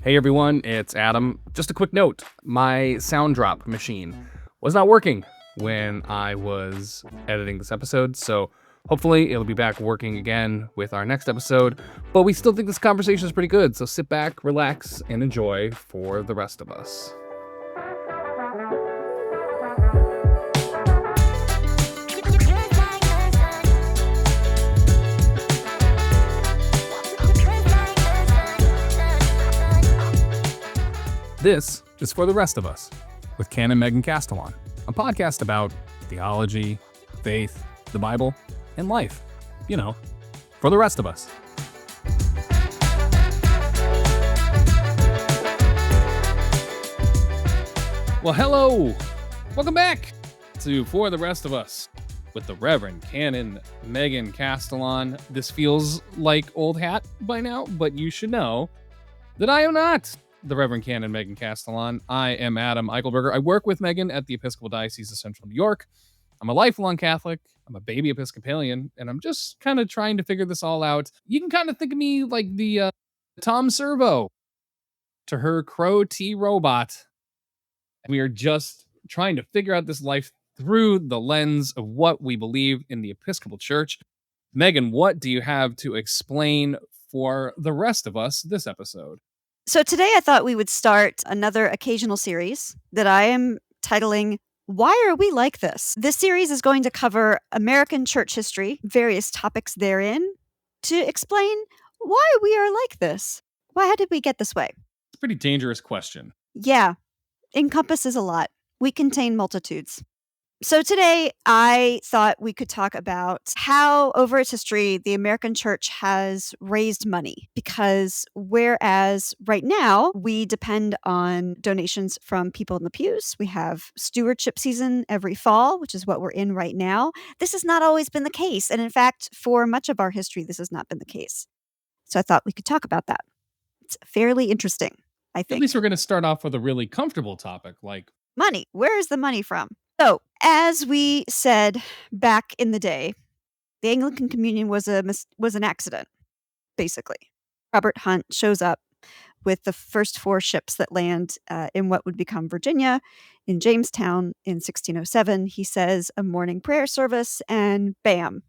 Hey everyone, it's Adam. Just a quick note, my sound drop machine was not working when I was editing this episode, so hopefully it'll be back working again with our next episode, but we still think this conversation is pretty good, so sit back, relax, and enjoy for the rest of us. This is For the Rest of Us with Canon Megan and Adam, a podcast about theology, faith, the Bible, and life. You know, for the rest of us. Well, hello! Welcome back to For the Rest of Us with the Reverend Canon Megan Castellan. This feels like old hat by now, but you should know that I am not the Reverend Canon Megan Castellan. I am Adam Eichelberger. I work with Megan at the Episcopal Diocese of Central New York. I'm a lifelong Catholic. I'm a baby Episcopalian, and I'm just kind of trying to figure this all out. You can kind of think of me like the Tom Servo to her Crow T robot. We are just trying to figure out this life through the lens of what we believe in the Episcopal Church. Megan, what do you have to explain for the rest of us this episode? So today I thought we would start another occasional series that I am titling, Why Are We Like This? This series is going to cover American church history, various topics therein, to explain why we are like this. Why did we get this way? It's a pretty dangerous question. Yeah, encompasses a lot. We contain multitudes. So today I thought we could talk about how over its history the American church has raised money, because whereas right now we depend on donations from people in the pews, we have stewardship season every fall, which is what we're in right now. This has not always been the case. And in fact, for much of our history, this has not been the case. So I thought we could talk about that. It's fairly interesting, I think. At least we're going to start off with a really comfortable topic like money. Where is the money from? So, as we said back in the day, the Anglican Communion was an accident, basically. Robert Hunt shows up with the first 4 ships that land in what would become Virginia, in Jamestown in 1607. He says a morning prayer service, and bam,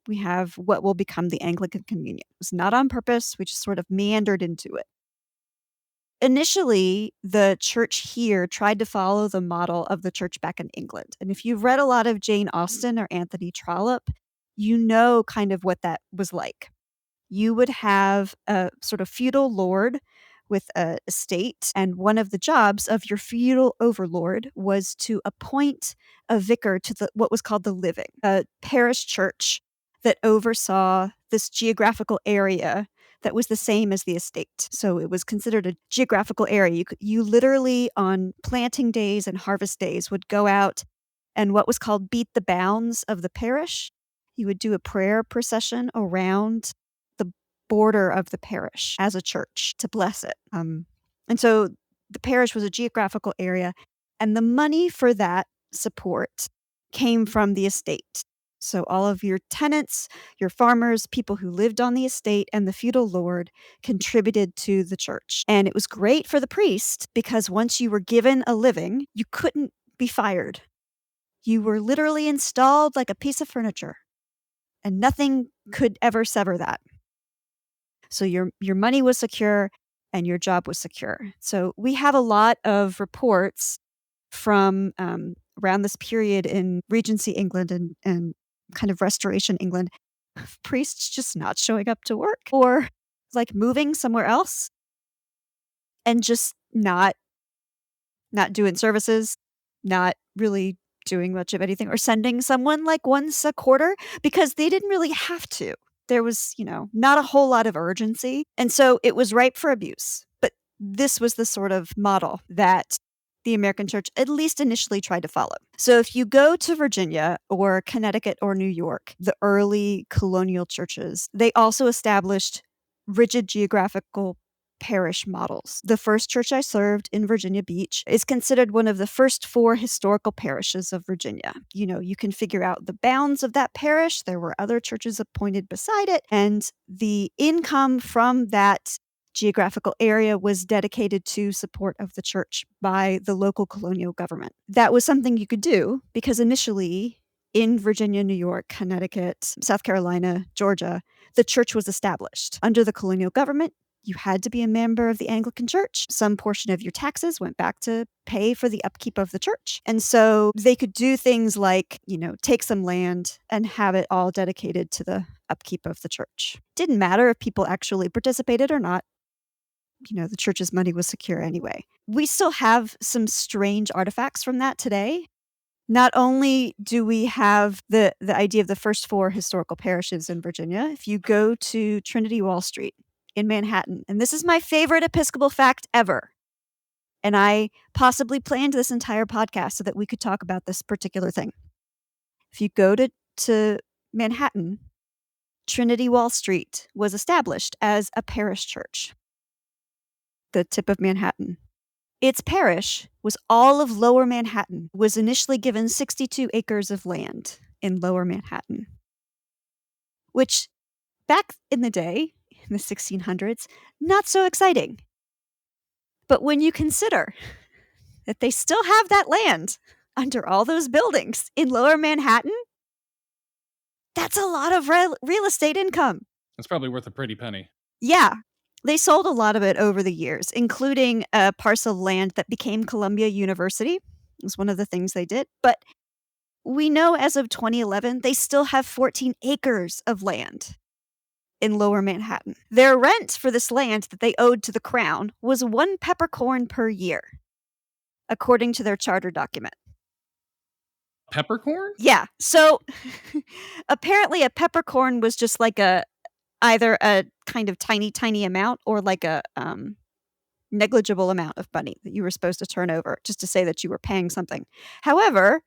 we have what will become the Anglican Communion. It was not on purpose. We just sort of meandered into it. Initially, the church here tried to follow the model of the church back in England. And if you've read a lot of Jane Austen or Anthony Trollope, you know kind of what that was like. You would have a sort of feudal lord with an estate, and one of the jobs of your feudal overlord was to appoint a vicar to what was called the living, a parish church that oversaw this geographical area that was the same as the estate. So it was considered a geographical area. You literally on planting days and harvest days would go out and what was called beat the bounds of the parish. You would do a prayer procession around the border of the parish as a church to bless it. And so the parish was a geographical area, and the money for that support came from the estate. So all of your tenants, your farmers, people who lived on the estate, and the feudal lord contributed to the church. And it was great for the priest because once you were given a living, you couldn't be fired. You were literally installed like a piece of furniture, and nothing could ever sever that. So your money was secure and your job was secure. So we have a lot of reports from around this period in Regency England and kind of Restoration England, priests just not showing up to work or like moving somewhere else and just not doing services, not really doing much of anything, or sending someone like once a quarter because they didn't really have to. There was, not a whole lot of urgency. And so it was ripe for abuse. But this was the sort of model that the American church at least initially tried to follow. So if you go to Virginia or Connecticut or New York, the early colonial churches, they also established rigid geographical parish models. The first church I served in Virginia Beach is considered one of the first 4 historical parishes of Virginia. You can figure out the bounds of that parish. There were other churches appointed beside it, and the income from that geographical area was dedicated to support of the church by the local colonial government. That was something you could do because initially in Virginia, New York, Connecticut, South Carolina, Georgia, the church was established. Under the colonial government, you had to be a member of the Anglican Church. Some portion of your taxes went back to pay for the upkeep of the church. And so they could do things like, take some land and have it all dedicated to the upkeep of the church. Didn't matter if people actually participated or not. The church's money was secure anyway. We still have some strange artifacts from that today. Not only do we have the idea of the first 4 historical parishes in Virginia, if you go to Trinity Wall Street in Manhattan, and this is my favorite Episcopal fact ever, and I possibly planned this entire podcast so that we could talk about this particular thing. If you go to Manhattan, Trinity Wall Street was established as a parish church. The tip of Manhattan. Its parish was all of Lower Manhattan, was initially given 62 acres of land in Lower Manhattan, which back in the day, in the 1600s, not so exciting. But when you consider that they still have that land under all those buildings in Lower Manhattan, that's a lot of real estate income. It's probably worth a pretty penny. Yeah. They sold a lot of it over the years, including a parcel of land that became Columbia University. It was one of the things they did. But we know as of 2011, they still have 14 acres of land in Lower Manhattan. Their rent for this land that they owed to the crown was 1 peppercorn per year, according to their charter document. Peppercorn? Yeah. So apparently a peppercorn was just like either a kind of tiny amount or like a negligible amount of money that you were supposed to turn over just to say that you were paying something. However,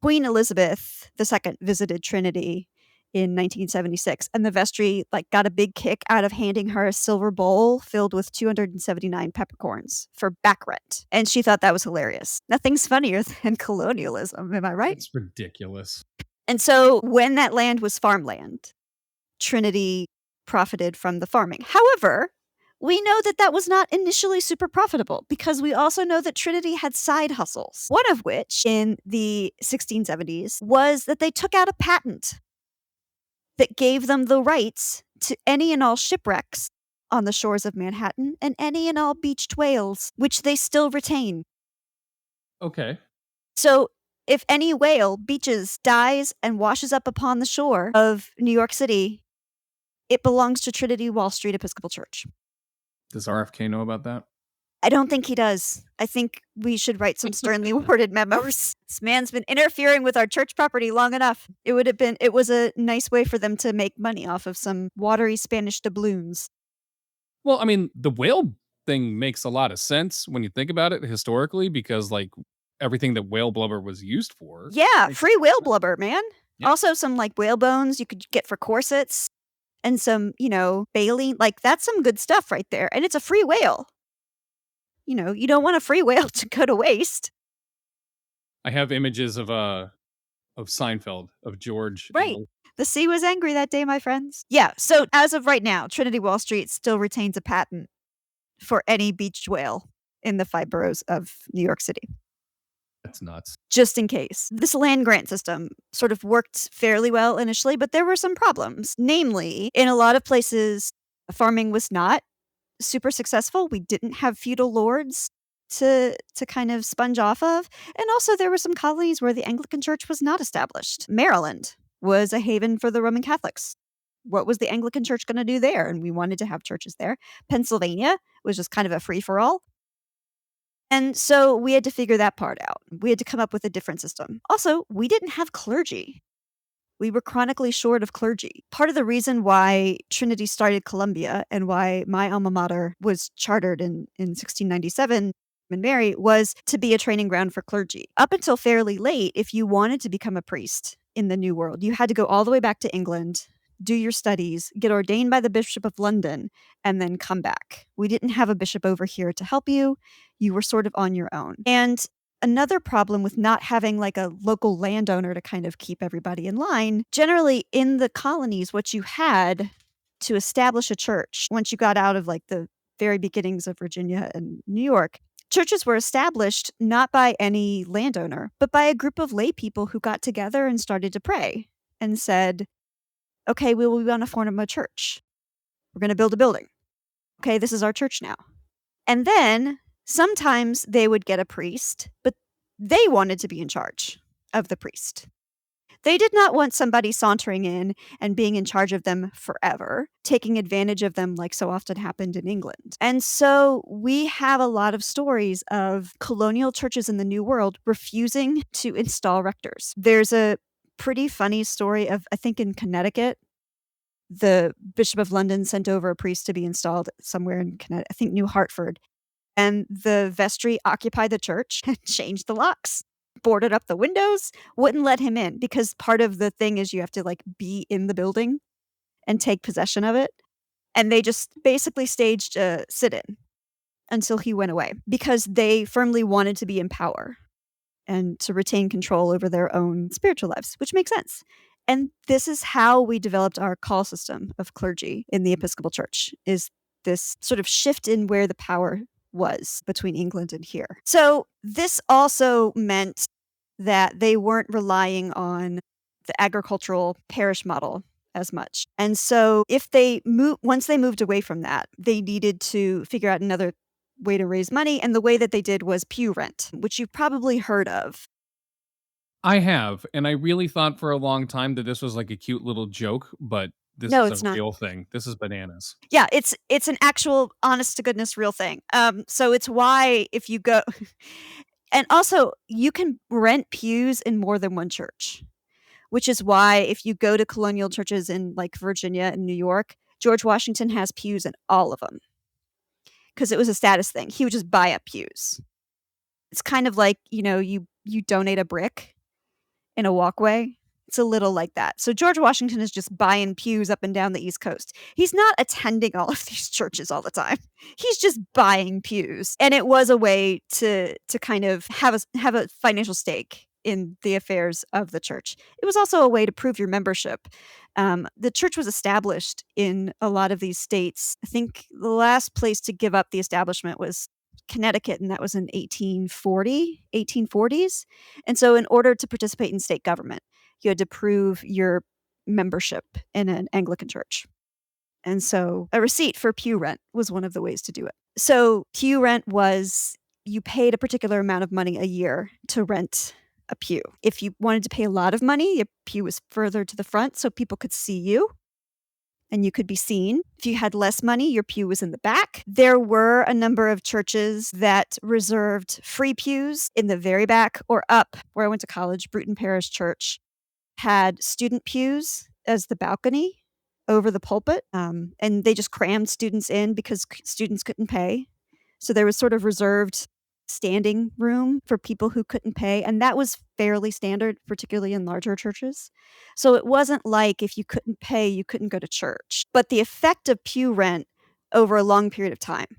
Queen Elizabeth II visited Trinity in 1976, and the vestry got a big kick out of handing her a silver bowl filled with 279 peppercorns for back rent. And she thought that was hilarious. Nothing's funnier than colonialism, am I right? It's ridiculous. And so when that land was farmland, Trinity profited from the farming. However, we know that was not initially super profitable because we also know that Trinity had side hustles. One of which, in the 1670s, was that they took out a patent that gave them the rights to any and all shipwrecks on the shores of Manhattan and any and all beached whales, which they still retain. Okay. So if any whale beaches, dies, and washes up upon the shore of New York City, it belongs to Trinity Wall Street Episcopal Church. Does RFK know about that? I don't think he does. I think we should write some sternly worded memos. This man's been interfering with our church property long enough. It was a nice way for them to make money off of some watery Spanish doubloons. Well, I mean, the whale thing makes a lot of sense when you think about it historically because everything that whale blubber was used for. Yeah, free whale blubber, man. Yeah. Also some whale bones you could get for corsets. And some, baleen, that's some good stuff right there. And it's a free whale. You don't want a free whale to go to waste. I have images of Seinfeld, of George. Right. The sea was angry that day, my friends. Yeah, so as of right now, Trinity Wall Street still retains a patent for any beached whale in the 5 boroughs of New York City. That's nuts. Just in case. This land grant system sort of worked fairly well initially, but there were some problems. Namely, in a lot of places, farming was not super successful. We didn't have feudal lords to kind of sponge off of. And also there were some colonies where the Anglican Church was not established. Maryland was a haven for the Roman Catholics. What was the Anglican Church going to do there? And we wanted to have churches there. Pennsylvania was just kind of a free-for-all. And so we had to figure that part out. We had to come up with a different system. Also, we didn't have clergy. We were chronically short of clergy. Part of the reason why Trinity started Columbia and why my alma mater was chartered in 1697 and Mary was to be a training ground for clergy. Up until fairly late, if you wanted to become a priest in the New World, you had to go all the way back to England, do your studies, get ordained by the Bishop of London, and then come back. We didn't have a bishop over here to help you. You were sort of on your own. And another problem with not having a local landowner to kind of keep everybody in line, generally in the colonies, what you had to establish a church, once you got out of the very beginnings of Virginia and New York, churches were established not by any landowner, but by a group of lay people who got together and started to pray and said, okay, we want to form a church. We're going to build a building. Okay, this is our church now. And then sometimes they would get a priest, but they wanted to be in charge of the priest. They did not want somebody sauntering in and being in charge of them forever, taking advantage of them like so often happened in England. And so we have a lot of stories of colonial churches in the New World refusing to install rectors. There's a pretty funny story of, I think in Connecticut, the Bishop of London sent over a priest to be installed somewhere in Connecticut, I think New Hartford. And the vestry occupied the church and changed the locks, boarded up the windows, wouldn't let him in because part of the thing is you have to like be in the building and take possession of it. And they just basically staged a sit-in until he went away because they firmly wanted to be in power and to retain control over their own spiritual lives, which makes sense. And this is how we developed our call system of clergy in the Episcopal Church, is this sort of shift in where the power was between England and here. So this also meant that they weren't relying on the agricultural parish model as much. And so once they moved away from that, they needed to figure out another way to raise money. And the way that they did was pew rent, which you've probably heard of. I have, and I really thought for a long time that this was like a cute little joke, but this No, is it's a not. real thing. This is bananas. Yeah, it's an actual honest to goodness real thing. So it's why if you go and also you can rent pews in more than one church, which is why if you go to colonial churches in like Virginia and New York, George Washington has pews in all of them because it was a status thing. He would just buy up pews. It's kind of like, you donate a brick in a walkway. It's a little like that. So George Washington is just buying pews up and down the East Coast. He's not attending all of these churches all the time. He's just buying pews. And it was a way to kind of have a financial stake in the affairs of the church. It was also a way to prove your membership. The church was established in a lot of these states. I think the last place to give up the establishment was Connecticut, and that was in 1840s. And so in order to participate in state government, you had to prove your membership in an Anglican church. And so a receipt for pew rent was one of the ways to do it. So pew rent was you paid a particular amount of money a year to rent a pew. If you wanted to pay a lot of money, your pew was further to the front so people could see you and you could be seen. If you had less money, your pew was in the back. There were a number of churches that reserved free pews in the very back or up. Where I went to college, Bruton Parish Church had student pews as the balcony over the pulpit, and they just crammed students in because students couldn't pay. So there was sort of reserved standing room for people who couldn't pay, and that was fairly standard, particularly in larger churches. So it wasn't like if you couldn't pay, you couldn't go to church. But the effect of pew rent over a long period of time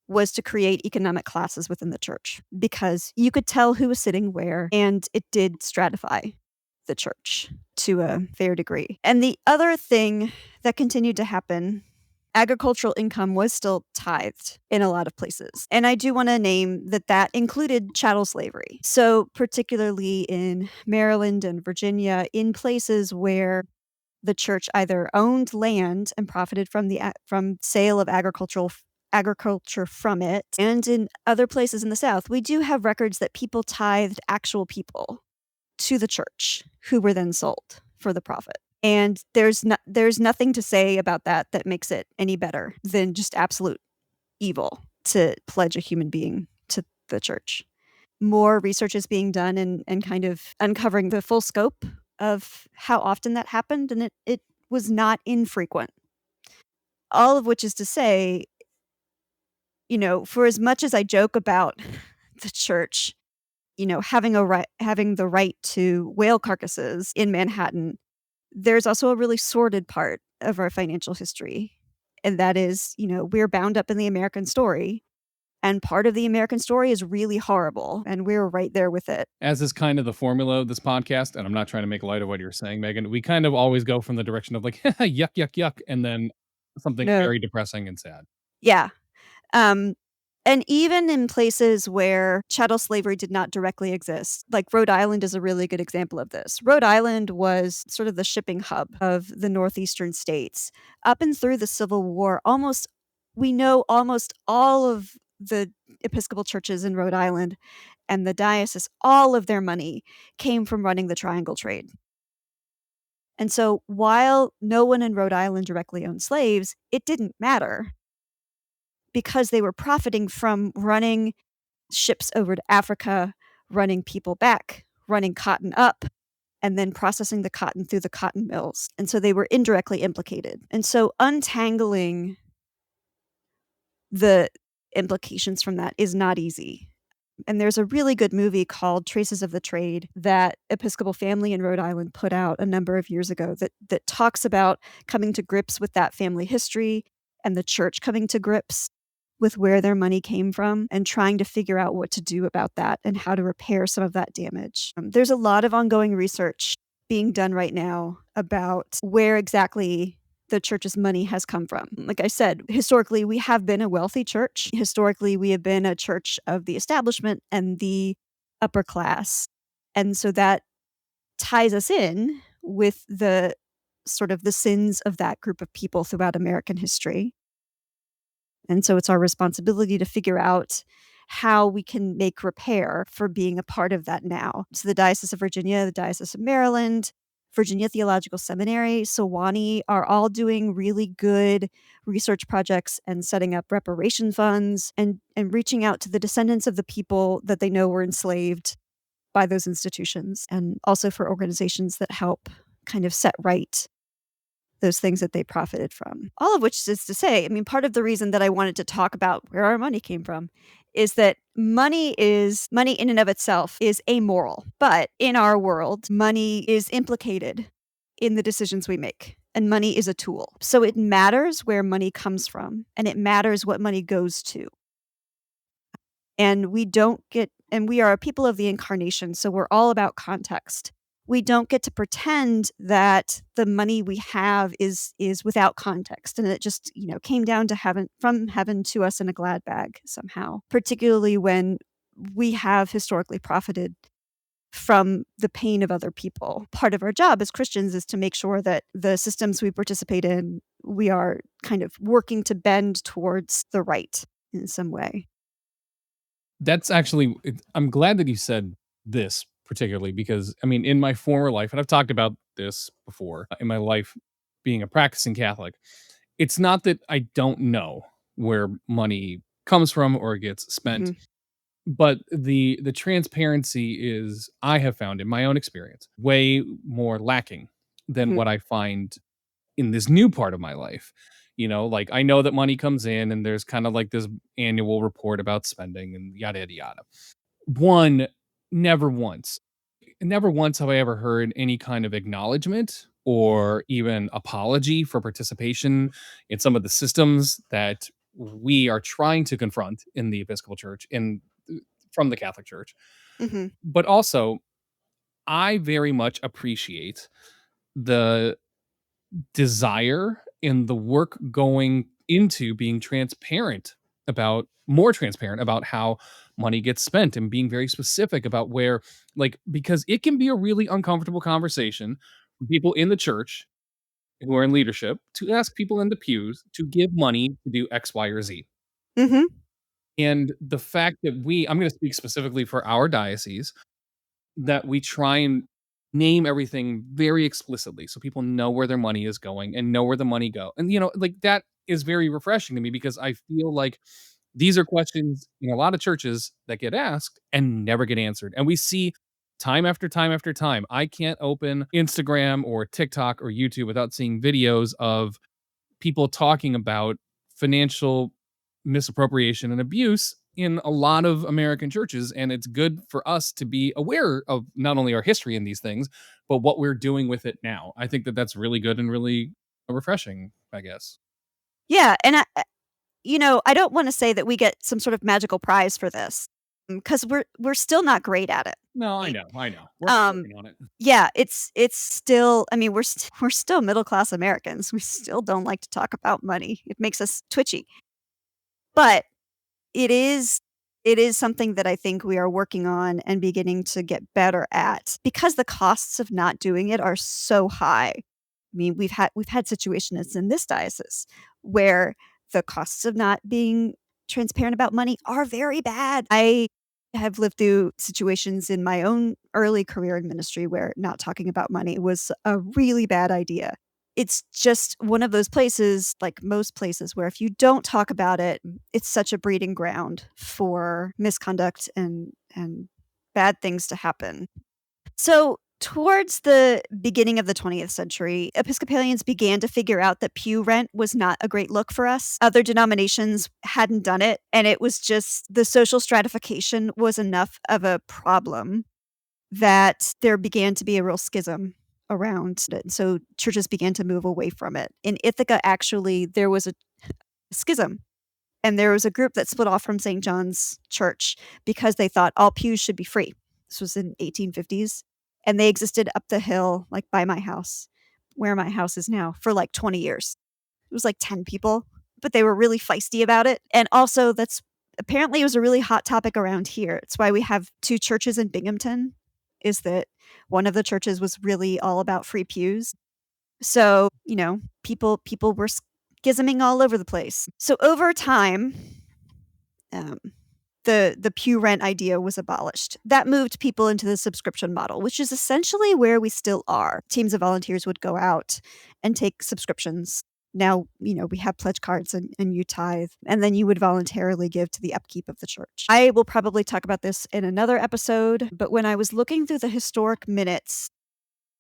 was to create economic classes within the church because you could tell who was sitting where, and it did stratify the church to a fair degree. And the other thing that continued to happen, agricultural income was still tithed in a lot of places. And I do want to name that included chattel slavery. So particularly in Maryland and Virginia, in places where the church either owned land and profited from sale of agriculture from it, and in other places in the South, we do have records that people tithed actual people to the church who were then sold for the profit. And there's nothing to say about that makes it any better than just absolute evil to pledge a human being to the church. More research is being done and kind of uncovering the full scope of how often that happened, and it was not infrequent. All of which is to say, for as much as I joke about the church, having the right to whale carcasses in Manhattan, there's also a really sordid part of our financial history. And that is, we're bound up in the American story. And part of the American story is really horrible. And we're right there with it. As is kind of the formula of this podcast, and I'm not trying to make light of what you're saying, Megan, we kind of always go from the direction of like, yuck, yuck, yuck, and then something No. very depressing and sad. Yeah. Um, and even in places where chattel slavery did not directly exist, like Rhode Island is a really good example of this. Rhode Island was sort of the shipping hub of the northeastern states. Up and through the Civil War, we know almost all of the Episcopal churches in Rhode Island and the diocese, all of their money came from running the triangle trade. And so while no one in Rhode Island directly owned slaves, it didn't matter because they were profiting from running ships over to Africa, running people back, running cotton up, and then processing the cotton through the cotton mills. And so they were indirectly implicated. And so untangling the implications from that is not easy. And there's a really good movie called Traces of the Trade that Episcopal family in Rhode Island put out a number of years ago that talks about coming to grips with that family history and the church coming to grips with where their money came from and trying to figure out what to do about that and how to repair some of that damage. There's a lot of ongoing research being done right now about where exactly the church's money has come from. Like I said, historically, we have been a wealthy church. Historically, we have been a church of the establishment and the upper class. And so that ties us in with the sort of the sins of that group of people throughout American history. And so it's our responsibility to figure out how we can make repair for being a part of that now. So the Diocese of Virginia, the Diocese of Maryland, Virginia Theological Seminary, Sewanee are all doing really good research projects and setting up reparation funds and reaching out to the descendants of the people that they know were enslaved by those institutions, and also for organizations that help kind of set right those things that they profited from. All of which is to say, I mean, part of the reason that I wanted to talk about where our money came from is that money in and of itself is amoral. But in our world, money is implicated in the decisions we make. And money is a tool. So it matters where money comes from, and it matters what money goes to. And we are a people of the incarnation, so we're all about context. We don't get to pretend that the money we have is without context and it just, came down to heaven, from heaven to us in a glad bag somehow, particularly when we have historically profited from the pain of other people. Part of our job as Christians is to make sure that the systems we participate in, we are kind of working to bend towards the right in some way. That's actually I'm glad that you said this particularly because, I mean, in my former life, and I've talked about this before, in my life being a practicing Catholic, it's not that I don't know where money comes from or gets spent, Mhm. but the transparency is, I have found in my own experience, way more lacking than Mhm. what I find in this new part of my life. Like, I know that money comes in and there's kind of like this annual report about spending and yada yada yada. One, never once, never once have I ever heard any kind of acknowledgement or even apology for participation in some of the systems that we are trying to confront in the Episcopal Church and from the Catholic Church. Mhm. But also, I very much appreciate the desire and the work going into being more transparent about how money gets spent and being very specific about where, like, because it can be a really uncomfortable conversation for people in the church who are in leadership to ask people in the pews to give money to do X, Y, or Z. Mhm. And the fact that I'm going to speak specifically for our diocese, that we try and name everything very explicitly so people know where their money is going and know where the money go. And, like, that is very refreshing to me because I feel like these are questions in a lot of churches that get asked and never get answered. And we see time after time after time. I can't open Instagram or TikTok or YouTube without seeing videos of people talking about financial misappropriation and abuse in a lot of American churches. And it's good for us to be aware of not only our history in these things, but what we're doing with it now. I think that that's really good and really refreshing, I guess. Yeah, and I don't wanna say that we get some sort of magical prize for this, because we're still not great at it. No, I Right? know, I know. We're Um, working on it. yeah, it's still, I mean, we're still middle class Americans. We still don't like to talk about money. It makes us twitchy. But it is something that I think we are working on and beginning to get better at because the costs of not doing it are so high. I mean, we've had situations in this diocese where the costs of not being transparent about money are very bad. I have lived through situations in my own early career in ministry where not talking about money was a really bad idea. It's just one of those places, like most places, where if you don't talk about it, it's such a breeding ground for misconduct and bad things to happen. So, towards the beginning of the 20th century, Episcopalians began to figure out that pew rent was not a great look for us. Other denominations hadn't done it, and it was just the social stratification was enough of a problem that there began to be a real schism around it. So churches began to move away from it. In Ithaca, actually, there was a schism, and there was a group that split off from St. John's Church because they thought all pews should be free. This was in 1850s, and they existed up the hill, like by my house, where my house is now, for like 20 years. It was like 10 people, but they were really feisty about it. And also, that's apparently it was a really hot topic around here. It's why we have 2 churches in Binghamton, is that one of the churches was really all about free pews. So, people were schisming all over the place. So over time, um, the pew rent idea was abolished. That moved people into the subscription model, which is essentially where we still are. Teams of volunteers would go out and take subscriptions. Now, we have pledge cards and you tithe, and then you would voluntarily give to the upkeep of the church. I will probably talk about this in another episode, but when I was looking through the historic minutes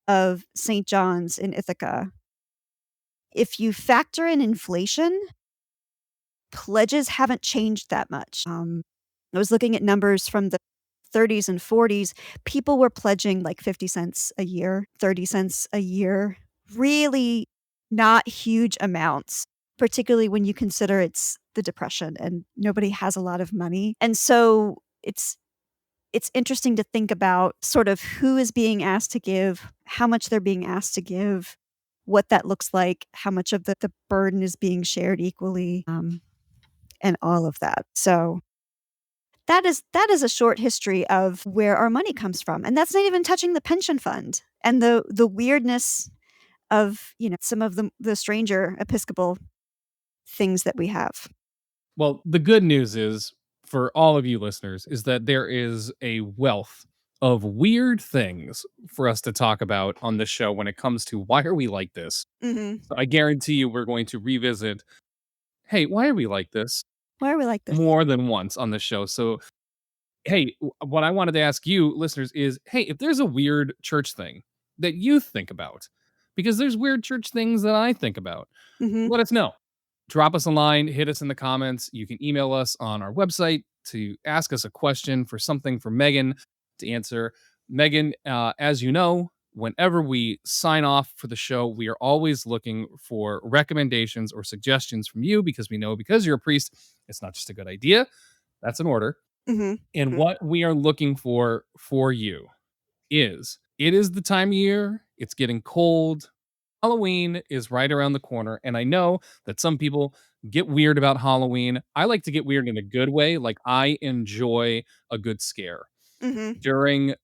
of St. John's in Ithaca, if you factor in inflation, pledges haven't changed that much. I was looking at numbers from the 30s and 40s. People were pledging like 50 cents a year, 30 cents a year. Really not huge amounts, particularly when you consider it's the Depression and nobody has a lot of money. And so it's interesting to think about sort of who is being asked to give, how much they're being asked to give, what that looks like, how much of the burden is being shared equally, and all of that. So that is a short history of where our money comes from, and that's not even touching the pension fund and the weirdness of, some of the stranger Episcopal things that we have. Well, the good news is for all of you listeners is that there is a wealth of weird things for us to talk about on this show when it comes to why are we like this. Mhm. So I guarantee you we're going to revisit, hey, why are we like this Why are we like this? more than once on the show. So hey, what I wanted to ask you listeners is, hey, if there's a weird church thing that you think about, because there's weird church things that I think about, Mhm. let us know. Drop us a line, hit us in the comments. You can email us on our website to ask us a question for something for Megan to answer. Megan, as you know, whenever we sign off for the show, we are always looking for recommendations or suggestions from you because we know because you're a priest, it's not just a good idea. That's an order. Mhm. And Mhm. what we are looking for you is it is the time of year, it's getting cold. Halloween is right around the corner, and I know that some people get weird about Halloween. I like to get weird in a good way. Like I enjoy a good scare Mhm. during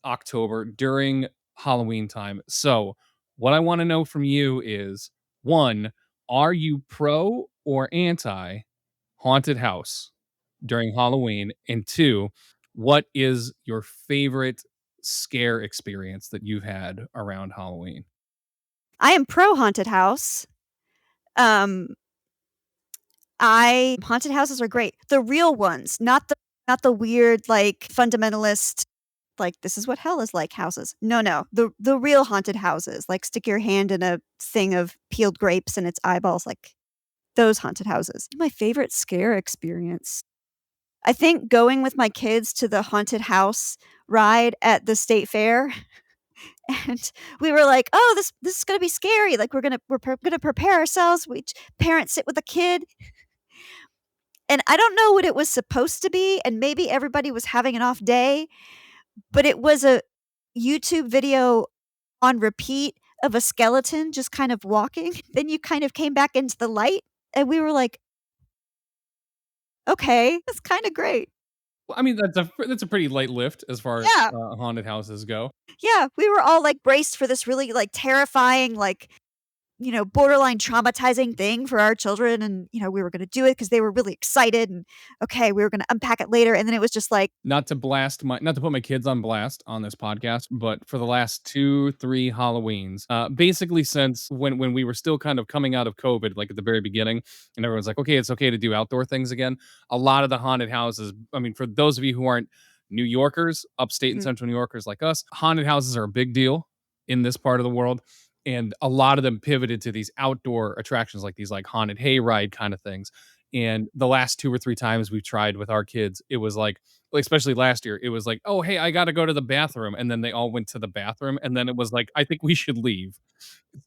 October, during Halloween time. So, what I want to know from you is one, are you pro or anti haunted house during Halloween? And two, what is your favorite scare experience that you've had around Halloween? I am pro haunted house. Um, I haunted houses are great. The real ones, not the weird, like, fundamentalist, like, "This is what hell is like" houses. No, no. The real haunted houses, like, stick your hand in a thing of peeled grapes and its eyeballs, like, those haunted houses. My favorite scare experience, I think going with my kids to the haunted house ride at the state fair, and we were like, "Oh, this is gonna be scary, like, we're gonna prepare ourselves." We each parents sit with a kid, and I don't know what it was supposed to be, and maybe everybody was having an off day, but it was a YouTube video on repeat of a skeleton just kind of walking. Then you kind of came back into the light, and we were like, Okay, that's kind of great. Well, I mean, that's a pretty light lift as far as Yeah. haunted houses go. Yeah, we were all, like, braced for this really, like, terrifying, like, borderline traumatizing thing for our children, and, we were gonna do it because they were really excited, and, okay, we were gonna unpack it later, and then it was just like, Not to put my kids on blast on this podcast, but for the last 2, 3 Halloweens, basically since when we were still kind of coming out of COVID, like at the very beginning, and everyone's like, okay, it's okay to do outdoor things again. A lot of the haunted houses, I mean, for those of you who aren't New Yorkers, upstate and Mhm. central New Yorkers like us, haunted houses are a big deal in this part of the world. And a lot of them pivoted to these outdoor attractions, like these like haunted hayride kind of things. And the last 2 or 3 times we've tried with our kids, it was like, especially last year, it was like, "Oh, hey, I gotta go to the bathroom," and then they all went to the bathroom, and then it was like, "I think we should leave."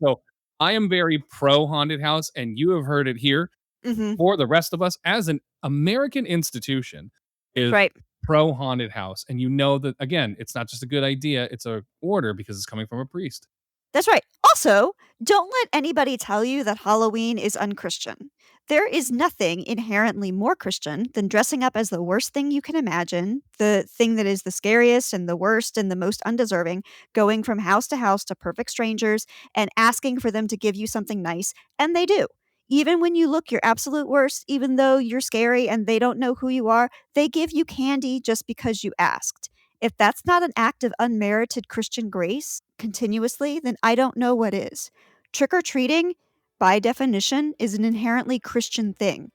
So, I am very pro haunted house, and you have heard it here. Mhm. For the rest of us, as an American institution, is Right. pro haunted house, and you know that, again, it's not just a good idea, it's a order because it's coming from a priest. That's right. Also, don't let anybody tell you that Halloween is unchristian. There is nothing inherently more Christian than dressing up as the worst thing you can imagine, the thing that is the scariest and the worst and the most undeserving, going from house to house to perfect strangers and asking for them to give you something nice, and they do. Even when you look your absolute worst, even though you're scary and they don't know who you are, they give you candy just because you asked. If that's not an act of unmerited Christian grace continuously, then I don't know what is. Trick or treating, by definition, is an inherently Christian thing.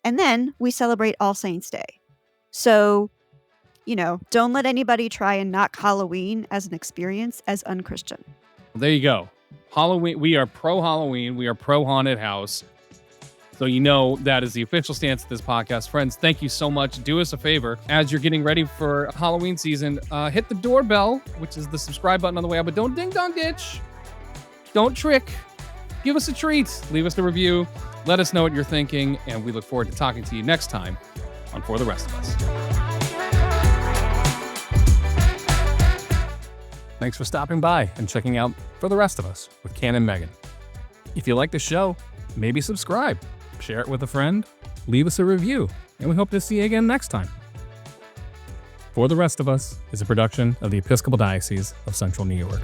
And then we celebrate All Saints' Day. So, don't let anybody try and knock Halloween as an experience as unchristian. There you go. Halloween, we are pro Halloween, we are pro haunted house. So you know that is the official stance of this podcast. Friends, thank you so much. Do us a favor. As you're getting ready for Halloween season, hit the doorbell, which is the subscribe button on the way out, but don't ding dong ditch. Don't trick. Give us a treat. Leave us a review. Let us know what you're thinking, and we look forward to talking to you next time on For the Rest of Us. Thanks for stopping by and checking out For the Rest of Us with Canon Megan. If you like the show, maybe subscribe. Share it with a friend, leave us a review, and we hope to see you again next time. For the Rest of Us is a production of the Episcopal Diocese of Central New York.